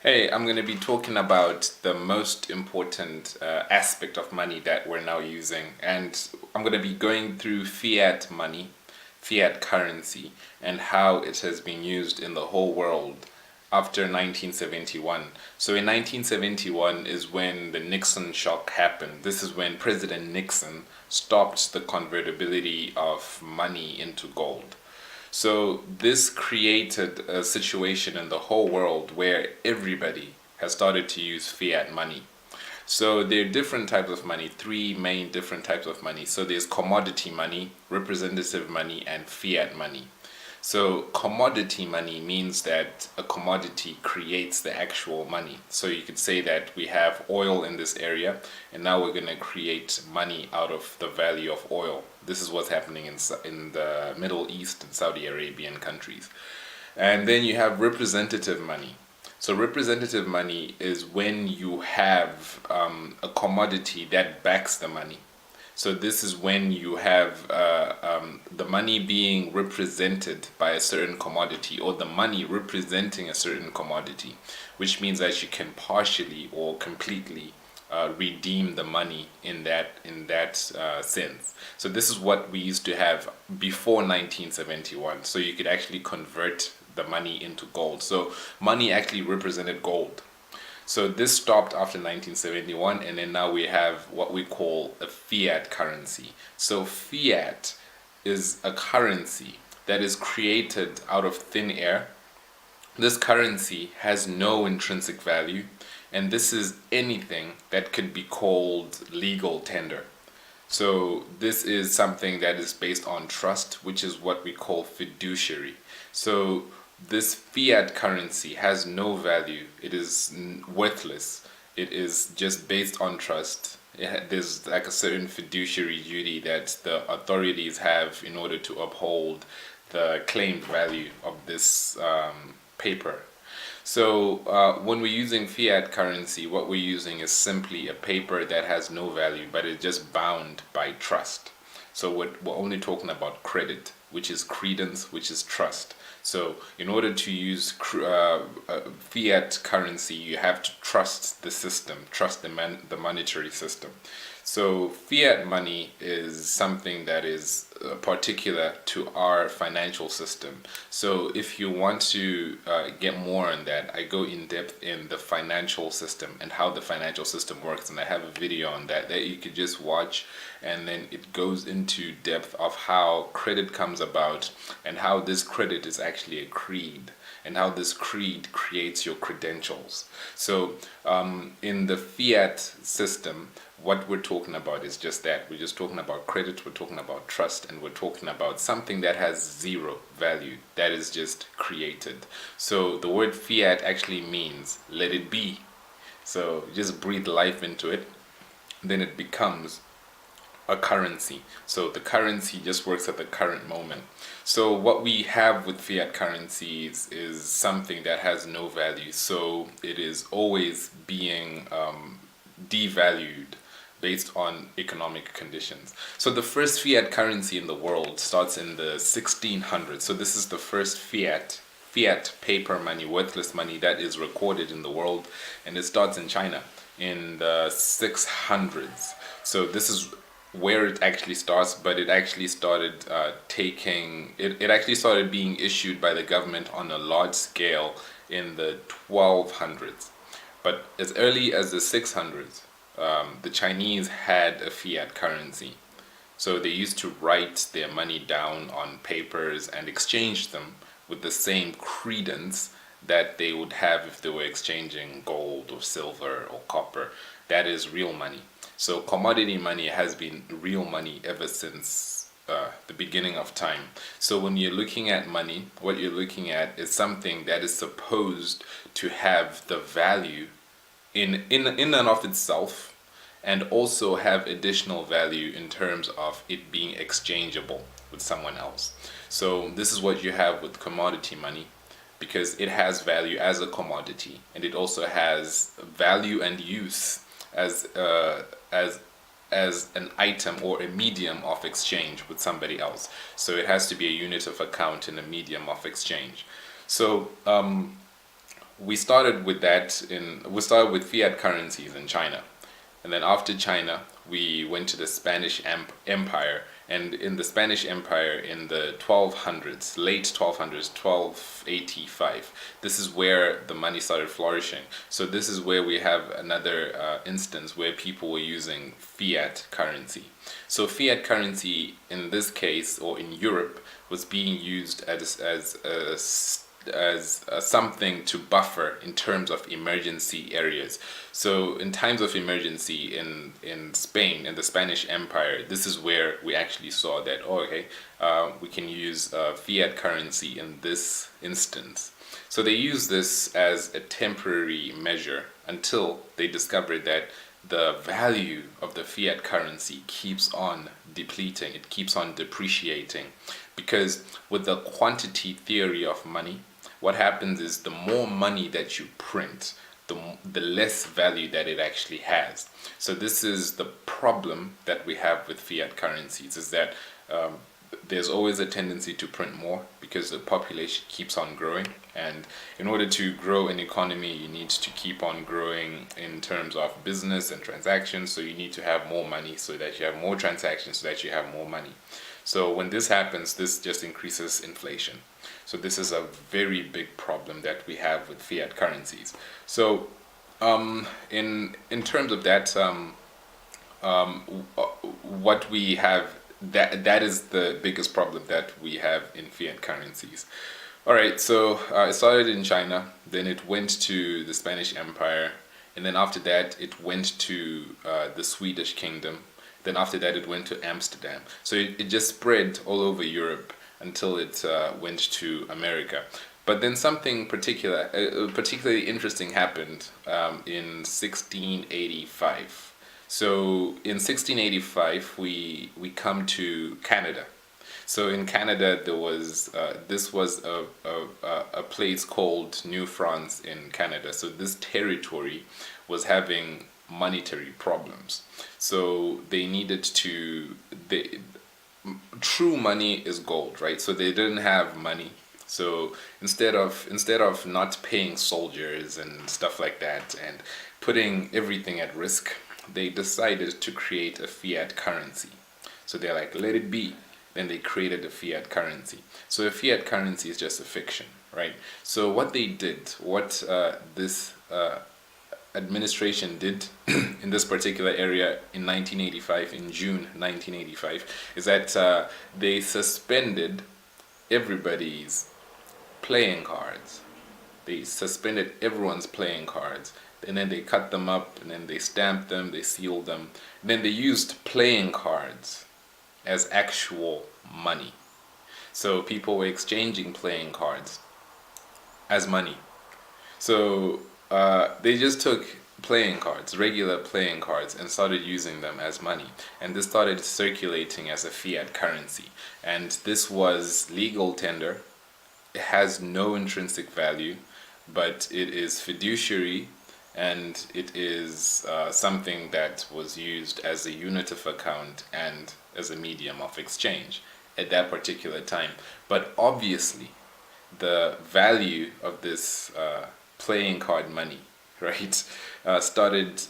Hey, I'm going to be talking about the most important aspect of money that we're now using. And I'm going to be going through fiat money, fiat currency, and how it has been used in the whole world after 1971. So in 1971 is when the Nixon shock happened. This is when President Nixon stopped the convertibility of money into gold. So this created a situation in the whole world where everybody has started to use fiat money. So there are different types of money, three main different types of money. So there's commodity money, representative money, and fiat money. So commodity money means that a commodity creates the actual money. So you could say that we have oil in this area, and now we're going to create money out of the value of oil. This is what's happening in the Middle East and Saudi Arabian countries. And then you have representative money. So representative money is when you have a commodity that backs the money. So this is when you have the money being represented by a certain commodity, or the money representing a certain commodity, which means that you can partially or completely redeem the money in that sense. So this is what we used to have before 1971. So you could actually convert the money into gold. So money actually represented gold. So this stopped after 1971, and then now we have what we call a fiat currency. So fiat is a currency that is created out of thin air. This currency has no intrinsic value, and this is anything that could be called legal tender. So this is something that is based on trust, which is what we call fiduciary. So this fiat currency has no value. It is worthless. It is just based on trust. There's like a certain fiduciary duty that the authorities have in order to uphold the claimed value of this paper. So when we're using fiat currency, what we're using is simply a paper that has no value, but it's just bound by trust. So we're only talking about credit, which is credence, which is trust. So in order to use fiat currency, you have to trust the system, trust the monetary system. So fiat money is something that is particular to our financial system. So if you want to get more on that, I go in depth in the financial system and how the financial system works, and I have a video on that you could just watch, and then it goes into depth of how credit comes about and how this credit is actually a creed, and how this creed creates your credentials. So in the fiat system, what we're talking about is just that. We're just talking about credit, we're talking about trust, and we're talking about something that has zero value, that is just created. So the word fiat actually means let it be. So just breathe life into it, then it becomes a currency. So the currency just works at the current moment. So what we have with fiat currencies is something that has no value. So it is always being devalued based on economic conditions. So the first fiat currency in the world starts in the 1600s. So this is the first fiat paper money, worthless money that is recorded in the world, and it starts in China in the 600s. So this is where it actually starts, but it actually started it actually started being issued by the government on a large scale in the 1200s. But as early as the 600s, the Chinese had a fiat currency. So they used to write their money down on papers and exchange them with the same credence that they would have if they were exchanging gold or silver or copper. That is real money. So commodity money has been real money ever since the beginning of time. So when you're looking at money, what you're looking at is something that is supposed to have the value in and of itself, and also have additional value in terms of it being exchangeable with someone else. So this is what you have with commodity money, because it has value as a commodity, and it also has value and use as an item or a medium of exchange with somebody else. So it has to be a unit of account and a medium of exchange. So we started with fiat currencies in China, and then after China we went to the Spanish Empire, and in the Spanish Empire in the 1200s, late 1200s, 1285, this is where the money started flourishing. So this is where we have another instance where people were using fiat currency. So fiat currency in this case, or in Europe, was being used as something to buffer in terms of emergency areas. So in times of emergency in Spain, in the Spanish Empire, this is where we actually saw that, oh, okay, we can use fiat currency in this instance. So they used this as a temporary measure until they discovered that the value of the fiat currency keeps on depleting, it keeps on depreciating, because with the quantity theory of money, what happens is the more money that you print, the less value that it actually has. So this is the problem that we have with fiat currencies, is that there's always a tendency to print more because the population keeps on growing, and in order to grow an economy you need to keep on growing in terms of business and transactions, so you need to have more money so that you have more transactions so that you have more money. So when this happens, this just increases inflation. So this is a very big problem that we have with fiat currencies. So in terms of that, what we have, that is the biggest problem that we have in fiat currencies. All right, so it started in China, then it went to the Spanish Empire, and then after that it went to the Swedish kingdom. Then after that it went to Amsterdam. So it just spread all over Europe until it went to America. But then something particularly interesting happened in 1685. So in 1685 we come to Canada. So in Canada there was this was a place called New France in Canada. So this territory was having monetary problems. So they needed to, true money is gold, right? So they didn't have money. So instead of not paying soldiers and stuff like that and putting everything at risk, they decided to create a fiat currency. So they're like, let it be. Then they created a fiat currency. So a fiat currency is just a fiction, right? So what they did, this administration did in this particular area in 1985, in June 1985, is that they suspended everybody's playing cards. They suspended everyone's playing cards, and then they cut them up, and then they stamped them, they sealed them, and then they used playing cards as actual money. So people were exchanging playing cards as money. So they just took playing cards, regular playing cards, and started using them as money. And this started circulating as a fiat currency. And this was legal tender. It has no intrinsic value, but it is fiduciary, and it is something that was used as a unit of account and as a medium of exchange at that particular time. But obviously, the value of this playing card money, right, started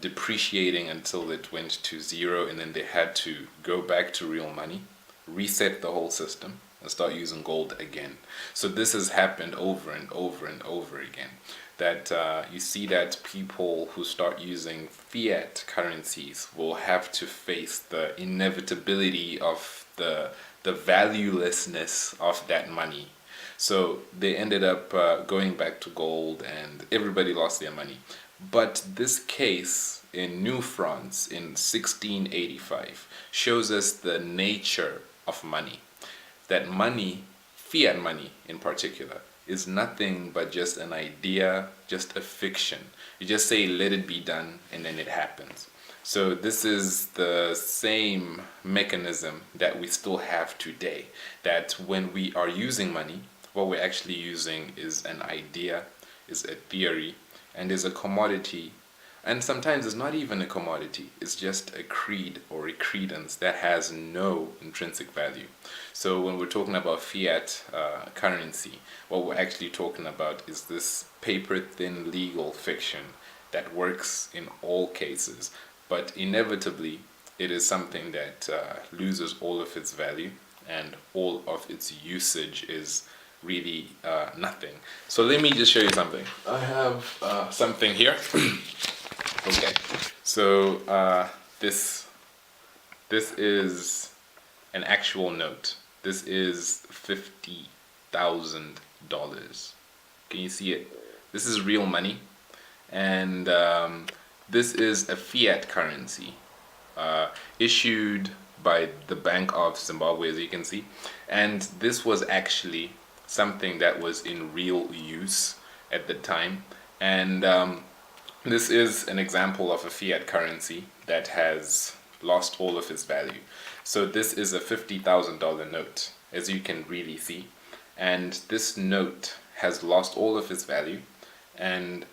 depreciating until it went to zero, and then they had to go back to real money, reset the whole system, and start using gold again. So this has happened over and over and over again. That you see that people who start using fiat currencies will have to face the inevitability of the valuelessness of that money. So they ended up going back to gold, and everybody lost their money. But this case in New France in 1685 shows us the nature of money. That money, fiat money in particular, is nothing but just an idea, just a fiction. You just say, let it be done, and then it happens. So this is the same mechanism that we still have today. That when we are using money, what we're actually using is an idea, is a theory, and is a commodity And sometimes it's not even a commodity, it's just a creed or a credence that has no intrinsic value. So when we're talking about fiat currency, what we're actually talking about is this paper thin legal fiction that works in all cases, but inevitably it is something that loses all of its value, and all of its usage is really nothing. So let me just show you something. I have something here. Okay, so this is an actual note. This is $50,000. Can you see it? This is real money, and this is a fiat currency issued by the Bank of Zimbabwe, as you can see. And this was actually something that was in real use at the time. And this is an example of a fiat currency that has lost all of its value. So this is a $50,000 note, as you can really see. And this note has lost all of its value. And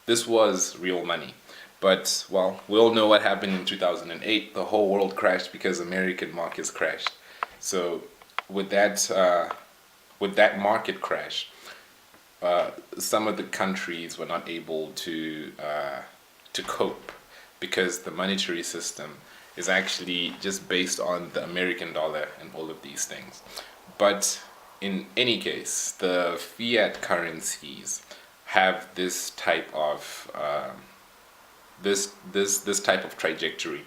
this was real money. But, well, we all know what happened in 2008. The whole world crashed because American markets crashed. So with that market crash, some of the countries were not able to cope, because the monetary system is actually just based on the American dollar and all of these things. But in any case, the fiat currencies have this type of this type of trajectory,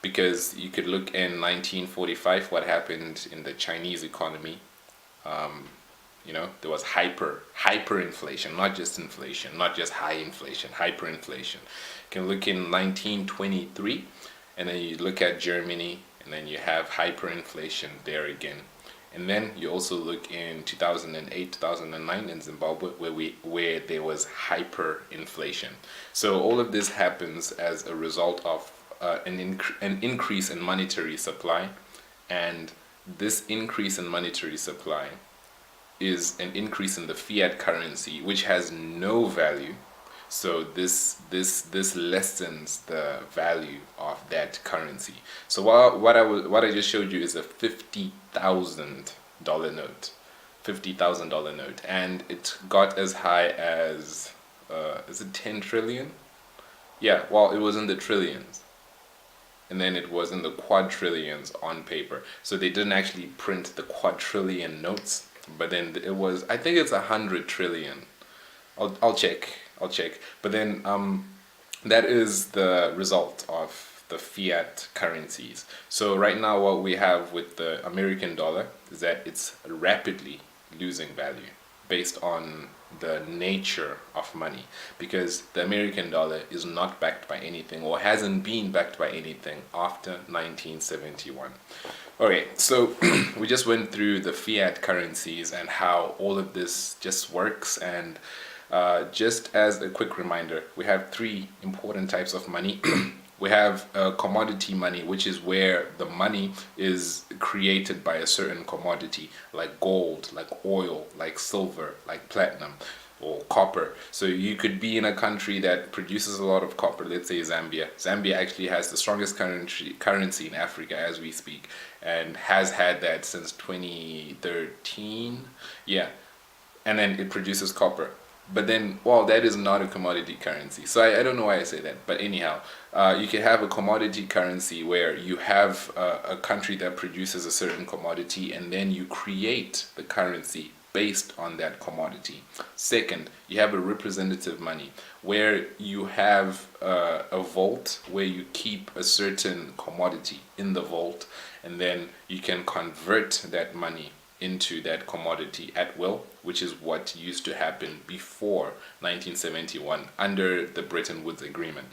because you could look in 1945 what happened in the Chinese economy. There was hyperinflation, not just inflation, not just high inflation, hyperinflation. You can look in 1923, and then you look at Germany, and then you have hyperinflation there again. And then you also look in 2008, 2009 in Zimbabwe, where there was hyperinflation. So all of this happens as a result of an increase in monetary supply, and this increase in monetary supply is an increase in the fiat currency, which has no value. So this lessens the value of that currency. So what I just showed you is a $50,000 note, $50,000 note, and it got as high as is it 10 trillion? Yeah, well, it was in the trillions, and then it was in the quadrillions on paper. So they didn't actually print the quadrillion notes, but then it was, I think it's 100 trillion. I'll check. But then that is the result of the fiat currencies. So right now what we have with the American dollar is that it's rapidly losing value based on the nature of money, because the American dollar is not backed by anything, or hasn't been backed by anything after 1971. Okay, so we just went through the fiat currencies and how all of this just works. And just as a quick reminder, we have three important types of money. We have commodity money, which is where the money is created by a certain commodity, like gold, like oil, like silver, like platinum, or copper. So you could be in a country that produces a lot of copper, let's say Zambia. Zambia actually has the strongest currency in Africa as we speak, and has had that since 2013. Yeah, and then it produces copper. But then, well, that is not a commodity currency. So I don't know why I say that. But anyhow, you can have a commodity currency where you have a country that produces a certain commodity, and then you create the currency based on that commodity. Second, you have a representative money where you have a vault where you keep a certain commodity in the vault, and then you can convert that money into that commodity at will, which is what used to happen before 1971 under the Bretton Woods Agreement.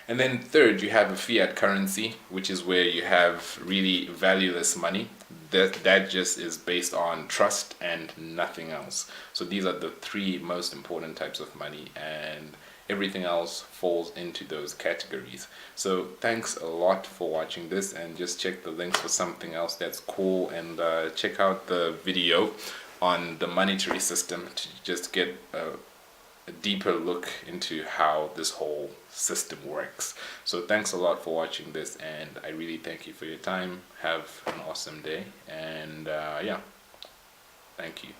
And then third, you have a fiat currency, which is where you have really valueless money that just is based on trust and nothing else. So these are the three most important types of money, and everything else falls into those categories. So thanks a lot for watching this, and just check the links for something else that's cool, and check out the video on the monetary system to just get a deeper look into how this whole system works. So thanks a lot for watching this, and I really thank you for your time. Have an awesome day, and yeah, thank you.